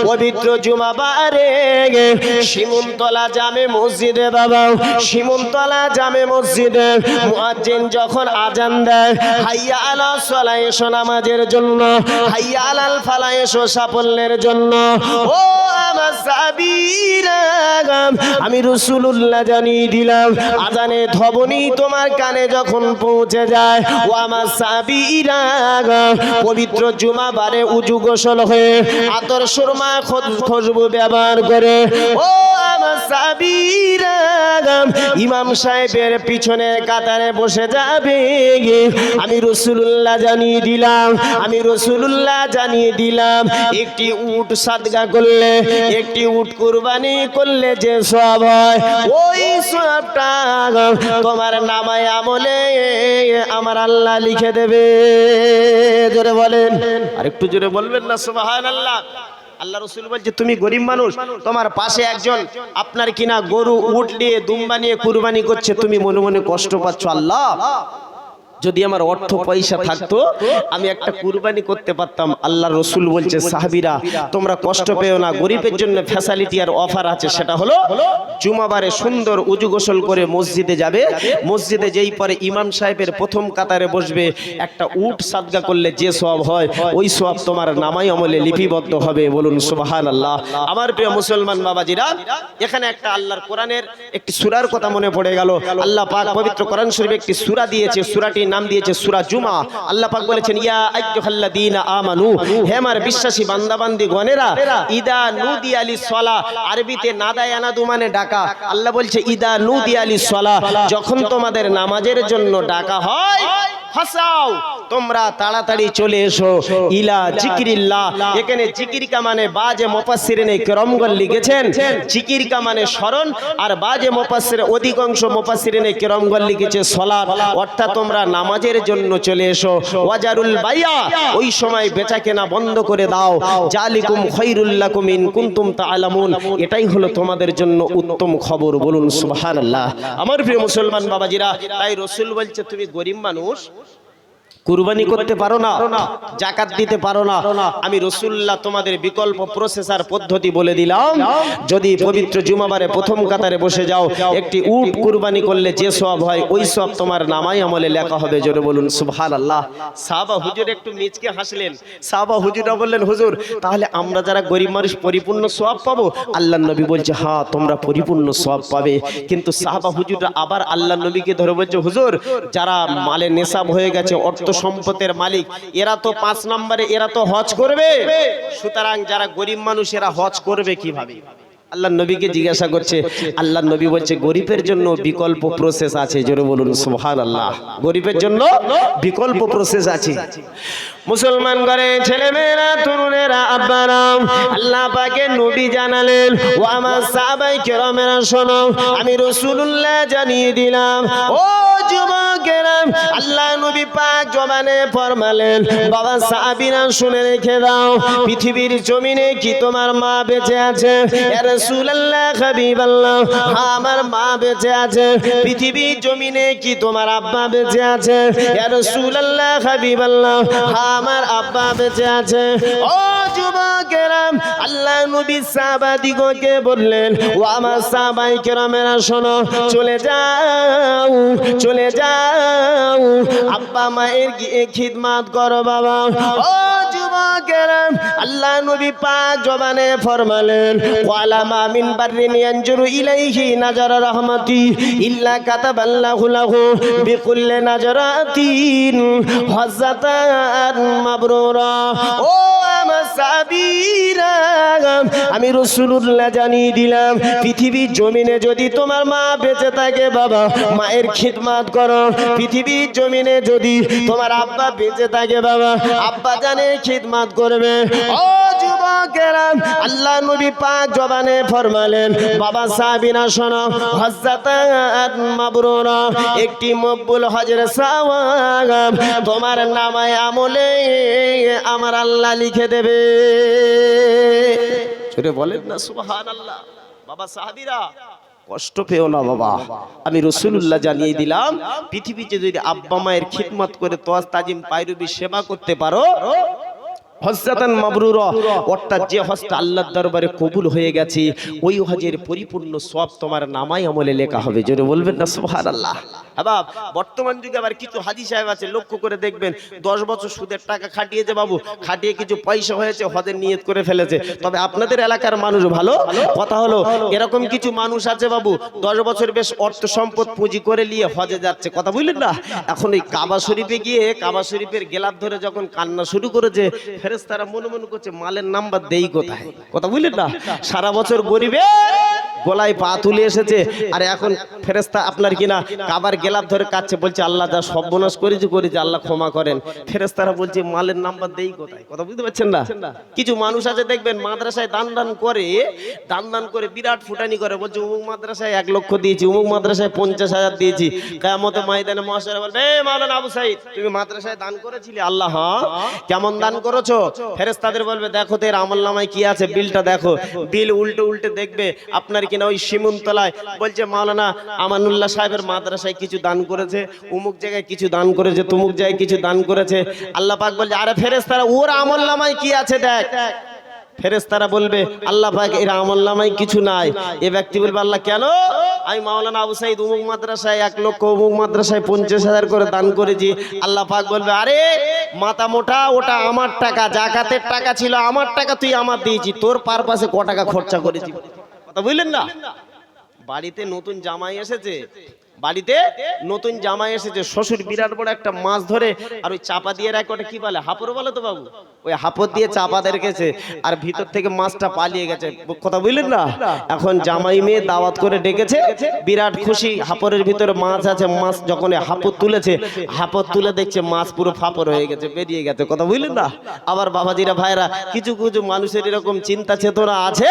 পবিত্র জুমাবারে শিমুলতলা জামে মসজিদে বাবা, শিমুলতলা জামে মসজিদে মুয়াজ্জিন যখন আজান দেয়, হাইয়া আলাস সালাহ, এসো নামাজের জন্য, হাইয়া আলাল ফালাহ, এসো সাফল্যের জন্য। ও আমার সাহাবীরা, আমি রাসূলুল্লাহ জানিয়ে দিলাম, আজানে ধ্বনি তোমার কানে যখন পৌঁছে যায়, ও আমার সাহাবীরা, পবিত্র জুমাবারে উজু গোসল হয়ে আতর সুরমা খুশবু ব্যবহার করে, ও আমার সাহাবীরা, ইমাম সাহেবের পিছনের কাতারে বসে যাবে। আমি রাসূলুল্লাহ জানিয়ে দিলাম, আমি রাসূলুল্লাহ জানিয়ে দিলাম, একটি উট সাদকা করলে, একটি উট কুরবানি করলে যে সওয়াব হয়, ওই সওয়াবটা তোমার নামায় আমলে আমার আল্লাহ লিখে দেবে। জোরে বলেন, আর একটু জোরে বলবেন না সুবহানাল্লাহ। আল্লাহ রাসূল বলছে, তুমি গরিব মানুষ, তোমার পাশে একজন আপনার কিনা গরু উট নিয়ে দুম্বা নিয়ে কুরবানি করছে, তুমি মনে মনে কষ্ট পাচ্ছ, আল্লাহ যদি আমার অর্থ পয়সা থাকতো আমি একটা কুরবানি করতে পারতাম। আল্লাহ রাসূল বলছে, সাহাবীরা তোমরা কষ্ট পেও না, গরিবের জন্য ফ্যাসিলিটি আর অফার আছে, সেটা হলো জুমাবারে সুন্দর উজু গোসল করে মসজিদে যাবে, মসজিদে যেই পরে ইমাম সাহেবের প্রথম কাতারে বসবে, একটা উট সাদকা করলে যে সওয়াব হয়, ওই সওয়াব তোমার নামাই আমলে লিপিবদ্ধ হবে। বলুন সুবহানাল্লাহ। আমার প্রিয় মুসলমান বাবাজিরা, এখানে একটা আল্লাহর কোরআনের একটি সূরার কথা মনে পড়ে গেল। আল্লাহ পাক পবিত্র কোরআন শরীফে একটি সূরা দিয়েছে, সূরাটি নাম দিয়েছে সূরা জুমা। আল্লাহ পাক বলেছেন, ইয়া আইয়ুহাল্লাযীনা আমানু, হে আমার বিশ্বাসী বান্দাবান্দি গণেরা, ইদা নুদিয়া লিস-সালাহ, আরবিতে নাদা ইয়ানাদু মানে ডাকা। আল্লাহ বলছে, ইদা নুদিয়া লিস-সালাহ, যখন তোমাদের নামাজের জন্য ডাকা হয়, ফাসাও, তোমরা তাড়াতাড়ি চলে এসো, ইলা জিকিরিল্লাহ। এখানে জিকিরকা মানে বাজে মুফাসসিরিনে কেরামগণ লিখেছেন, জিকিরকা মানে স্মরণ, আর বাজে মুফাসসির অধিকাংশ মুফাসসিরিনে কেরামগণ লিখেছে সালাত, অর্থাৎ তোমরা নামাজের জন্য চলে এসো। ওয়াজারুল বাইয়া, ওই সময় বেচাকেনা বন্ধ করে দাও। জালিকুম খায়রুল লাকুম ইন কুনতুম তাআলামুন, এটাই হলো তোমাদের জন্য উত্তম খবর। বলুন সুবহানাল্লাহ। আমার প্রিয় মুসলমান বাবাজিরা, তাই রাসূল বলছে, তুমি গরিব মানুষ, কুরবানি করতে পারো না, যাকাত দিতে পারো না, আমি রাসূলুল্লাহ তোমাদের বিকল্প প্রসেসার পদ্ধতি বলে দিলাম। যদি পবিত্র জুমাবারে প্রথম কাতারে বসে যাও, একটি উট কুরবানি করলে যে সওয়াব হয়, ওই সওয়াব তোমার নামাই আমলে লেখা হবে। জোরে বলুন সুবহানাল্লাহ। সাহাবা হুজুর একটু মিচকে হাসলেন। সাহাবা হুজুররা বললেন, হুজুর তাহলে আমরা যারা গরিব মানুষ পরিপূর্ণ সওয়াব পাবো? আল্লাহর নবী বলছে, হ্যাঁ তোমরা পরিপূর্ণ সওয়াব পাবে। কিন্তু সাহাবা হুজুররা আবার আল্লাহর নবীকে ধরে বলছে, হুজুর যারা মালে নেশাব হয়ে গেছে, অর্থ সম্পদের মালিক, এরা তো 5 নম্বরে, এরা তো হজ করবে, সুতরাং যারা গরিব মানুষ এরা হজ করবে কিভাবে? আল্লাহর নবীকে জিজ্ঞাসা করছে। আল্লাহর নবী বলছে, গরিবের জন্য বিকল্প প্রসেস আছে। জোরে বলুন সুবহানাল্লাহ। গরিবের জন্য বিকল্প প্রসেস আছে। মুসলমান ঘরে ছেলে মেয়েরা, তরুণেরা, আব্বারা, আল্লাহ পাকের নবী জানালেন, ও আমার সাহাবায়ে কেরামেরা শোনো, আমি রাসূলুল্লাহ জানিয়ে দিলাম। ও যুবকেরা, আল্লাহ নবী পাক জবানে ফরমালেন, বাবা সাহাবীরা শুনে রেখে দাও, পৃথিবীর জমিনে কি তোমার মা বেঁচে আছে? ইয়া রাসূলুল্লাহ, হাবিবাল্লাহ, আমার মা বেঁচে আছে। পৃথিবীর জমিনে কি তোমার আব্বা বেঁচে আছে? ইয়া রাসূলুল্লাহ, হাবিবাল্লাহ, আমার আব্বা বেঁচে আছে। ও যুবকেরা, আল্লাহ নবী সাহাবাদিগকে বললেন, ও আমার সাহাবায়ে কেরামেরা শোনো, চলে যাও, চলে যাও, আব্বা মায়ের খিদমত করো বাবা। ও যুবকেরা, আল্লাহ নবী পাক জবানে ফরমালেন, ওয়ালা মা মিন বাররিন ইয়ানজুরু ইলাইহি নাজারা রাহমাতি ইল্লা কাতাবাল্লাহু লাহু বিকুল্লি নাজরাতিন হজ্জাতান মাবরুরা। ও আমার সাহাবীরা, আমি রাসূলুল্লাহ জানিয়ে দিলাম, পৃথিবীর জমিনে যদি তোমার মা বেঁচে থাকে বাবা, মায়ের খিদমত করো। পৃথিবীর জমিনে যদি তোমার আব্বা বেঁচে থাকে বাবা, আব্বা জানের খিদমত করবে। ও যুবকেরা, আল্লাহ নবী পাক জবানে ফরমালেন, বাবা সাহাবীরা শোনো, হজ্জাতান মাবরুরা, একটি মকবুল হজের সওয়াব তোমার নামায় আমলে আমার আল্লাহ লিখে দেবে। জোরে বলেন না সুবহানাল্লাহ। বাবা সাহাবীরা কষ্ট পেও না বাবা, আমি রাসূলুল্লাহ জানিয়ে দিলাম, পৃথিবীতে যদি আব্বা মায়ের খিদমত করে তোয়াজ তাজিম পায়রবি সেবা করতে পারো, হজ্জাতান মাবরুরা, অর্থাৎ যে হজটা আল্লাহর দরবারে কবুল হয়ে গেছে ওই হজের পরিপূর্ণ সওয়াব তোমার নামাই আমলে লেখা হবে। জোরে বলবেন না সুবহানাল্লাহ। বাবা বর্তমান যুগে আবার কিছু হাজি সাহেব আছে, লক্ষ্য করে দেখবেন 10 বছর সুদের টাকা খাটিয়েছে বাবু, খাটিয়ে কিছু পয়সা হয়েছে, হজের নিয়ত করে ফেলেছে। তবে আপনাদের এলাকার মানুষ ভালো কথা হলো, এরকম কিছু মানুষ আছে বাবু 10 বছর বেশ অর্থ সম্পদ পুঁজি করে নিয়ে হজে যাচ্ছে, কথা বুঝলেন না। এখন এই কাবা শরীফে গিয়ে কাবা শরীফের গেলাপ ধরে যখন কান্না শুরু করেছে, ফেরেশতারা মনে মনে করছে মালের নাম্বার দেই কোথায়, কথা বুঝলেন না। সারা বছর গরিবে গলায় পা তুলে এসেছে, আর এখন ফেরেশতা আপনার কিনা কাবার গেলাপ ধরে কাচ্ছে, বলছে আল্লাহ যা সর্বনাশ করেছি আল্লাহ ক্ষমা করেন। ফেরেশতারা বলছে মালের নাম্বার দেই কোথায়, কথা বুঝতে পারছেন না। কিছু মানুষ আছে দেখবেন মাদ্রাসায় দান করে বিরাট ফুটানি করে, বলছে অমুক মাদ্রাসায় 1 লক্ষ দিয়েছি, অমুক মাদ্রাসায় 50,000 দিয়েছি। কিয়ামতে ময়দানে মহাশয় বলবে, এ মাওলানা আবু সাইদ তুমি মাদ্রাসায় দান করেছিলে? আল্লাহ হ্যাঁ। কেমন দান করেছো? ফেরেশতাদের বলবে দেখো তো এর আমলনামায় কি আছে, বিলটা দেখো। বিল উল্টে দেখবে আপনার কিনা ওই শিমুলতলায় বলছে মাওলানা আমানুল্লাহ সাহেবের মাদ্রাসায় কিছু দান করেছে, অমুক জায়গায় কিছু দান করেছে, তমুক জায়গায় কিছু দান করেছে। আল্লাহ পাক বলছে আরে ফেরেশতারা ওর আমলনামায় কি আছে দেখ। ফেরেশতারা বলবে আল্লাহ পাক এর আমলনামায় কিছু নাই। এই ব্যক্তি বলবে আল্লাহ কেন? আমি মাওলানা আবু সাইদ অমুক মাদ্রাসায় 1 লক্ষ, অমুক মাদ্রাসায় 50,000 করে দান করেছি। আল্লাহ পাক বলবে আরে মাথা মোটা, ওটা আমার টাকা, জাকাতের টাকা ছিল, আমার টাকা তুই আমার দিয়েছি, তোর পারপাসে ক টাকা খরচা করেছি, কথা বুঝলেন না। বাড়িতে নতুন জামাই এসেছে, শ্বশুর বিরাট বড় একটা মাছ ধরে আর ওই চাপা দিয়ে রাখে, ওটা কি বলে হাপর বলে তো বাবু, ওই হাপর দিয়ে চাপা রেখেছে, আর ভিতর থেকে মাছটা পালিয়ে গেছে, কথা বুঝলেন না। এখন জামাই মেয়ে দাওয়াত করে ডেকেছে, বিরাট খুশি, হাপরের ভিতরে মাছ আছে। মাছ যখন হাপর তুলে দেখছে মাছ পুরো ফাপর হয়ে গেছে, বেরিয়ে গেছে, কথা বুঝলেন না। আবার বাবাজিরা ভাইরা, কিছু মানুষের এরকম চিন্তা চেতনা আছে,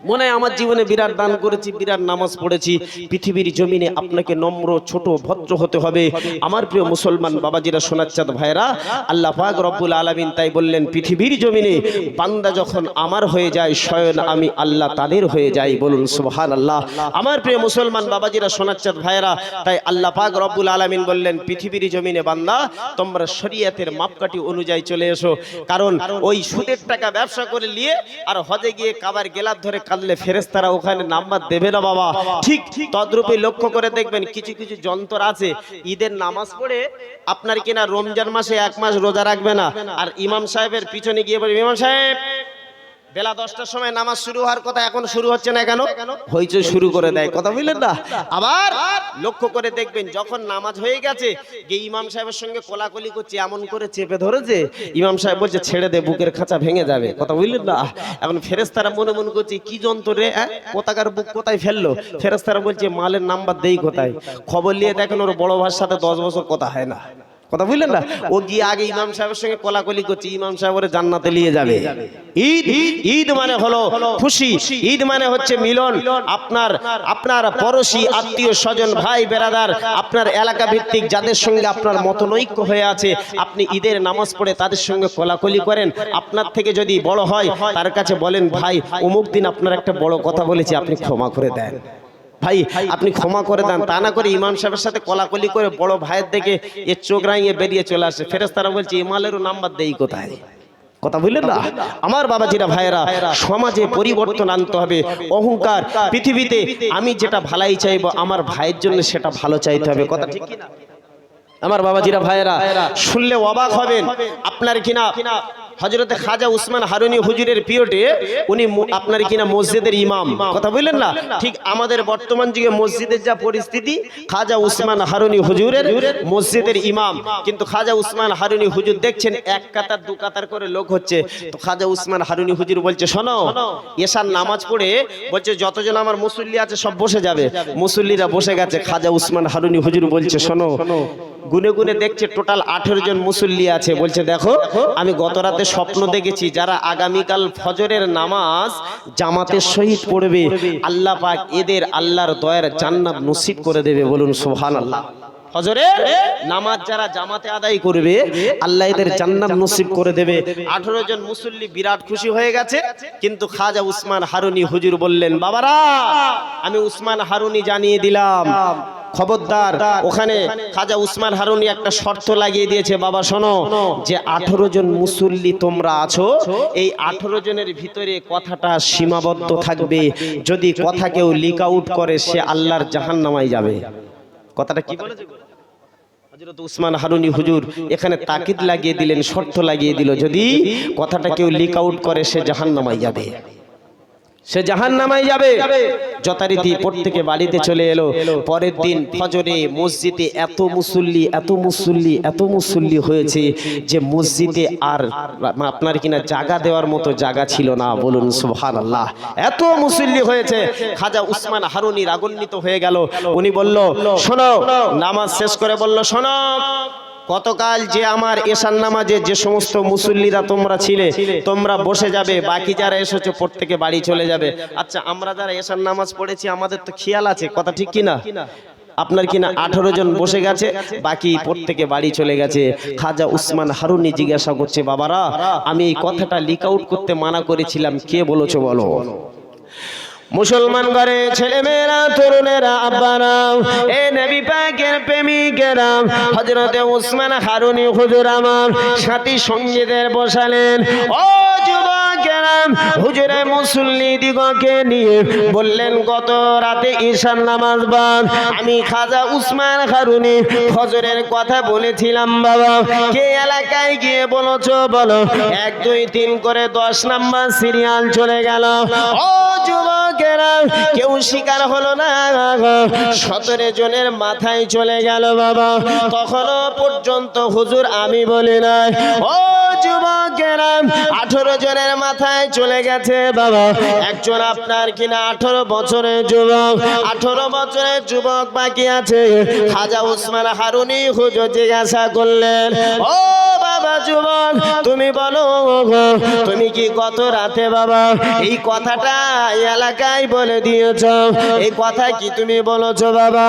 মনে হয় আমার জীবনে বিরাট দান করেছি, বিরাট নামাজ পড়েছি। পৃথিবীর জমিনে আপনাকে নম্র, ছোট, ভদ্র হতে হবে। আমার প্রিয় মুসলমান বাবাজিরা, সোনাচ্চাঁদ ভাইরা, আল্লাহ পাক রব্বুল আলামিন তাই বললেন পৃথিবীর জমিনে বান্দা যখন আমার হয়ে যায়, স্বয়ং আমি আল্লাহ তাদের হয়ে যাই, বলুন সুবহানাল্লাহ। আমার প্রিয় মুসলমান বাবাজিরা, সোনাচ্চাঁদ ভাইরা, তাই আল্লাহ পাক রব্বুল আলামিন বললেন পৃথিবীর জমিনে বান্দা তোমরা শরীয়তের মাপকাঠি অনুযায়ী চলে এসো, কারণ ওই সুদের টাকা ব্যবসা করে নিয়ে আর হজে গিয়ে কাবার গেলাপ ধরে কাঁদলে ফেরেশতারা ওখানে নাম্বার দেবে না বাবা। ঠিক তদ্রূপে লক্ষ্য করে দেখবেন কিছু যন্ত্র আছে, ঈদের নামাজ পড়ে আপনার কিনা রমজান মাসে 1 মাস রোজা রাখবে না, আর ইমাম সাহেবের পিছনে গিয়ে বলবে ইমাম সাহেব বেলা 10টার সময় নামাজ শুরু হওয়ার কথা, এখন শুরু হচ্ছে না কেন? হইচই শুরু করে দেয়, কথা বুঝলেন না। আবার লক্ষ্য করে দেখবেন যখন নামাজ হয়ে গেছে, যে ইমাম সাহেবের সঙ্গে কোলাকুলি করছে, এমন করে চেপে ধরেছে, ইমাম সাহেব বলছে ছেড়ে দে, বুকের খাঁচা ভেঙে যাবে, কথা বুঝলেন না। এখন ফেরেশতারা মনে করছে কি যন্ত্র রে, কোথাকার বুক কোথায় ফেললো? ফেরেশতারা বলছে মালের নাম্বার দেই কোথায়? খবর নিয়ে দেখেন ওর বড় ভাইয়ের সাথে 10 বছর কথা হয় না, কথা বুঝলেন না। ও গিয়ে আগে ইমাম সাহেবের সঙ্গে কোলাকুলি করছে, ইমাম সাহেব ওরে জান্নাতে নিয়ে যাবে। ঈদ মানে হলো খুশি, ঈদ মানে হচ্ছে মিলন। আপনার পড়োশি, আত্মীয় স্বজন, ভাই বেরাদার, আপনার এলাকা ভিত্তিক যাদের সঙ্গে আপনার মতনৈক্য হয়ে আছে, আপনি ঈদের নামাজ পড়ে তাদের সঙ্গে কোলাকুলি করেন। আপনার থেকে যদি বড় হয় তার কাছে বলেন ভাই অমুক দিন আপনার একটা বড় কথা বলেছি, আপনি ক্ষমা করে দেন ভাই, আপনি ক্ষমা করে দেন। তা না করে ইমাম সাহেবের সাথে কোলাকুলি করে বড় ভাইয়ের দিকে এর চোখ রাঙিয়ে বেরিয়ে চলে আসে। ফেরেশতারা বলছে ইমালেরও নাম্বার দেই কোথায়, কথা বুঝলেন না। আমার বাবাজিরা ভাইয়েরা, সমাজে পরিবর্তন আনতে হবে। অহংকার, পৃথিবীতে আমি যেটা ভালাই চাইবো আমার ভাইয়ের জন্য সেটা ভালো চাইতে হবে, কথা ঠিক কিনা? আমার বাবাজিরা ভাইয়েরা, শুনলে অবাক হবেন, আপনার কিনা হযরতে খাজা উসমান হারুনি হুজুরের পিরিয়ডে উনি আপনার কিনা মসজিদের ইমাম, কথা বললেন না। ঠিক আমাদের বর্তমান যুগে মসজিদের যা পরিস্থিতি, খাজা উসমান হারুনি হুজুরের মসজিদের ইমাম, কিন্তু খাজা উসমান হারুনি হুজুর দেখছেন 1 কাতার 2 কাতার করে লোক হচ্ছে। তো খাজা উসমান হারুনি হুজুর বলছে শোনো, এশার নামাজ পড়ে বলছে যতজন আমার মুসল্লি আছে সব বসে যাবে। মুসল্লিরা বসে গেছে। খাজা উসমান হারুনি হুজুর বলছে শোনো, গুনে গুনে দেখছে টোটাল 18 জন মুসল্লি আছে। বলছে দেখো আমি গত রাতে স্বপ্ন দেখেছি যারা আগামীকাল ফজরের নামাজ জামাতের সহিত পড়বে, আল্লাহ পাক এদের আল্লাহর দয়ার জান্নাত নসিব করে দেবে, বলুন সুবহানাল্লাহ। ফজরের নামাজ যারা জামাতে আদায় করবে আল্লাহ এদের জান্নাত নসিব করে দেবে। 18 জন মুসল্লি বিরাট খুশি হয়ে গেছে। কিন্তু খাজা উসমান হারুনি হুজুর বললেন বাবারা, আমি উসমান হারুনি জানিয়ে দিলাম খবরদার। ওখানে খাজা উসমান হারুনি একটা শর্ত লাগিয়ে দিয়েছে, বাবা শোনো, যে 18 জন মুসল্লি তোমরা আছো, এই 18 জনের ভিতরে কথাটা সীমাবদ্ধ থাকবে। যদি কথা কেউ লিক আউট করে সে আল্লাহর জাহান্নামায় যাবে। কথাটা কি বলেছে হযরত উসমান হারুনি হুজুর এখানে তাকিদ লাগিয়ে দিলেন, শর্ত লাগিয়ে দিল, যদি কথাটা কেউ লিক আউট করে সে জাহান্নামায় যাবে, সে জাহান্নামায় যাবে। যথারীতি প্রত্যেকে বাড়িতে চলে এলো। পরের দিন ফজরে মসজিদে এত মুসল্লি হয়েছে যে মসজিদে আর আপনার কিনা জায়গা দেওয়ার মতো জায়গা ছিল না। বলুন সুবহানাল্লাহ, এত মুসল্লি হয়েছে। খাজা উসমান হারুনি রাগান্বিত হয়ে গেল। উনি বলল, শোনো, নামাজ শেষ করে বলল, শোনো, গতকাল যে আমার এশার নামাজে যে সমস্ত মুসল্লিরা তোমরা ছিলে, তোমরা বসে যাবে, বাকি যারা এসেছো প্রত্যেকে বাড়ি চলে যাবে। আচ্ছা, আমরা যারা এশার নামাজ পড়েছি আমাদের তো খেয়াল আছে, কথা ঠিক কিনা? আপনার কিনা 18 জন বসে গেছে, বাকি প্রত্যেকে বাড়ি চলে গেছে। খাজা উসমান হারুনি জিজ্ঞাসা করছে, বাবারা, আমি এই কথাটা লিক আউট করতে মানা করেছিলাম, কে বলেছো বলো? মুসলমান ঘরে ছেলেমেয়েরা, তরুণেরা, আব্বারা, এ নবী পাকের প্রেমিকেরা, হযরতে উসমান হারুনি হুজুর আমার সাথী সঙ্গীদের বসালেন। ও যুবকেরা, হুজুরে মুসল্লি দিগকে নিয়ে বললেন, গত রাতে ঈশার নামাজ বাদ আমি খাজা উসমান হারুনি ফজরের কথা বলেছিলাম। বাবা, কে এলাকায় গিয়ে বলেছো বলো? 1 2 3 করে 10 নাম্বার সিরিয়াল চলে গেল। ও যুবক, কেউ শিকার হলো না। 17 জনের মাথায় চলে গেল। বাবা, তখনও পর্যন্ত হুজুর আমি বলি নাই। ও যুবকেরা, 18 জনের মাথায় চলে গেছে। বাবা, একজন আপনার কিনা 18 বছরের যুবক, 18 বছরের যুবক বাকি আছে। খাজা উসমান হারুনি হুজুর জিজ্ঞাসা করলেন, ও বাবা যুবক, তুমি বলো, তুমি কি গত রাতে বাবা এই কথাটা এলাকায় বলে দিয়েছ? এই কথা কি তুমি বলেছো বাবা?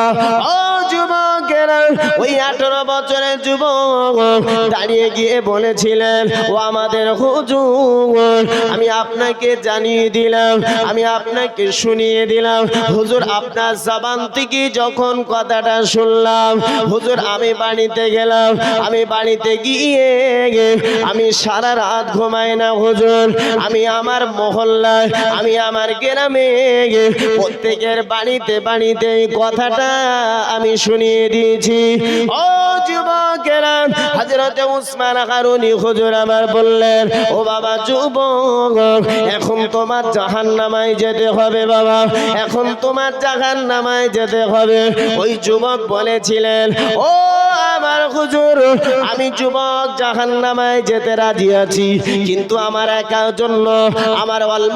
ও যুবকেরা, ওই 18 বছরের যুবক দাঁড়িয়ে গিয়ে বলেছিলেন, ও আমাদের হুজুর, আমি আপনাকে জানিয়ে দিলাম, আমি আপনাকে শুনিয়ে দিলাম। হুজুর, আপনার জবান থেকে যখন কথাটা শুনলাম, হুজুর আমি বাড়িতে গেলাম। আমি বাড়িতে গিয়ে আমি সারা রাত ঘুমাই না হুজুর। আমি আমার মহল্লায়, আমি আমার গ্রামে প্রত্যেকের বাড়িতে বাড়িতে এই কথাটা আমি শুনিয়ে দিয়েছি। ও যুবকেরা, হযরতে উসমান হারুনি হুজুর আমার বললেন, ও বাবা যুবক, এখন তোমার জাহান্নামায় যেতে হবে। বাবা, এখন তোমার জাহান্নামায় যেতে হবে। ওই যুবক বলেছিলেন, ও আমার হুজুর, আমি যুবক জাহান্নামায় যেতে রাজি আছি, কিন্তু আমার একার জন্য আমার অল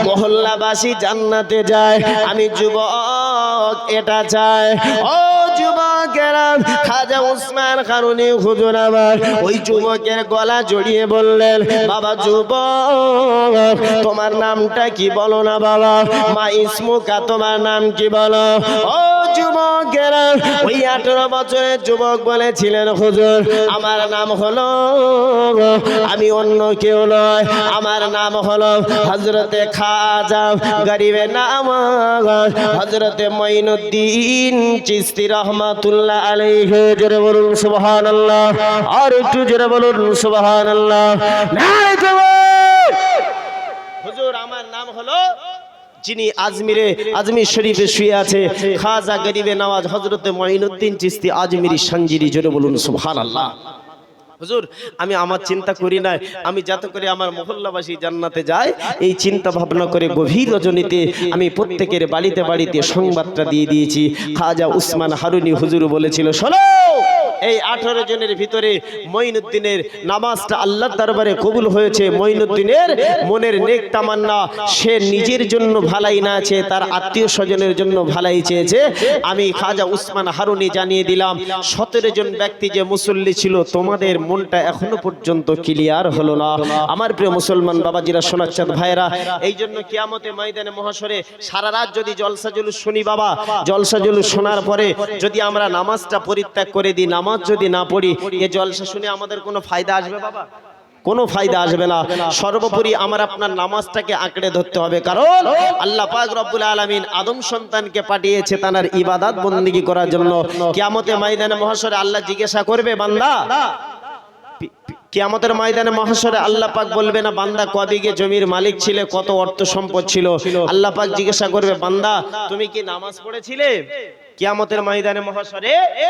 মহল্লাবাসী জান্নাতে যায়, আমি যুবক এটা চাই। ও যুবকেরা, খাজা উসমান হারুনি হুজুর আমার ওই যুবকের গলা জড়িয়ে বললেন, বাবা যুবক, তোমার নামটা কি বলো না বাবা? মা ইসমুকা, তোমার নাম কি বলো? ও যুবকেরা, ওই 18 বছরের যুবক বলেছিলেন, হুজুর আমার নাম হলো, আমি অন্য কেউ নয়, আমার নাম হলো হযরতে খাজা গরিবে নাওয়াজ হযরতে মঈনুদ্দিন চিশতি রহমাতুল্লাহ আলাইহি। জোরে বলুন সুবহানাল্লাহ, আর একটু জোরে বলুন সুবহানাল্লাহ। নারে তাকবীর। হুজুর আমার নাম হলো, যিনি আজমির শরীফে শুয়ে আছে, খাজা গরিবে নওয়াজ হযরতে মঈনুদ্দিন চিশতি আজমিরি সঞ্জিরি। জোরে বলুন সুবহানাল্লাহ। হুজুর আমি আমার চিন্তা করি না, আমি যাতে করে আমার মহল্লাবাসী জান্নাতে যায় এই চিন্তা ভাবনা করে গভীর রজনীতে আমি প্রত্যেকের বাড়িতে বাড়িতে সংবাদটা দিয়ে দিয়েছি। খাজা উসমান হারুনি হুজুর বলেছিল, শোনো, এই 18 জনের ভিতরে মঈনুদ্দিনের নামাজটা আল্লাহর দরবারে কবুল হয়েছে। মঈনুদ্দিনের মনের নেক তামান্না, সে নিজের জন্য ভালাই না চেয়ে তার আত্মীয় স্বজনের জন্য ভালাই চেয়েছে। আমি খাজা উসমান হারুনি জানিয়ে দিলাম, 17 জন ব্যক্তি যে মুসল্লি ছিল, তোমাদের মনটা এখনো পর্যন্ত ক্লিয়ার হলো না। আমার প্রিয় মুসলমান বাবাজিরা, সোনাচ্চাঁদ ভাইরা, এই জন্য কিয়ামতে ময়দানে মহাশরে সারা রাত যদি জলসা জুলুস শুনি বাবা, জলসা জুলুস শোনার পরে যদি আমরা নামাজটা পরিত্যাগ করে দিই, নামাজ যদি না পড়ি, এ জলসা শুনে আমাদের কোনো ফায়দা আসবে বাবা? কোনো ফায়দা আসবে না। সর্বোপরি আমার আপনার নামাজটাকে আঁকড়ে ধরতে হবে, কারণ আল্লাহ পাক রব্বুল আলামিন আদম সন্তানকে পাঠিয়েছে তার ইবাদত বন্দেগী করার জন্য। কিয়ামতের ময়দানে মহাশরে আল্লাহ জিজ্ঞাসা করবে, বান্দা কিয়ামতের ময়দানে মহাশরে আল্লাহ পাক বলবে না, বান্দা কবিগে জমির মালিক ছিলে, কত অর্থ সম্পদ ছিল। আল্লাহ পাক জিজ্ঞাসা করবে, বান্দা তুমি কি নামাজ পড়েছিলে? কিয়ামতের ময়দানে মহাশরে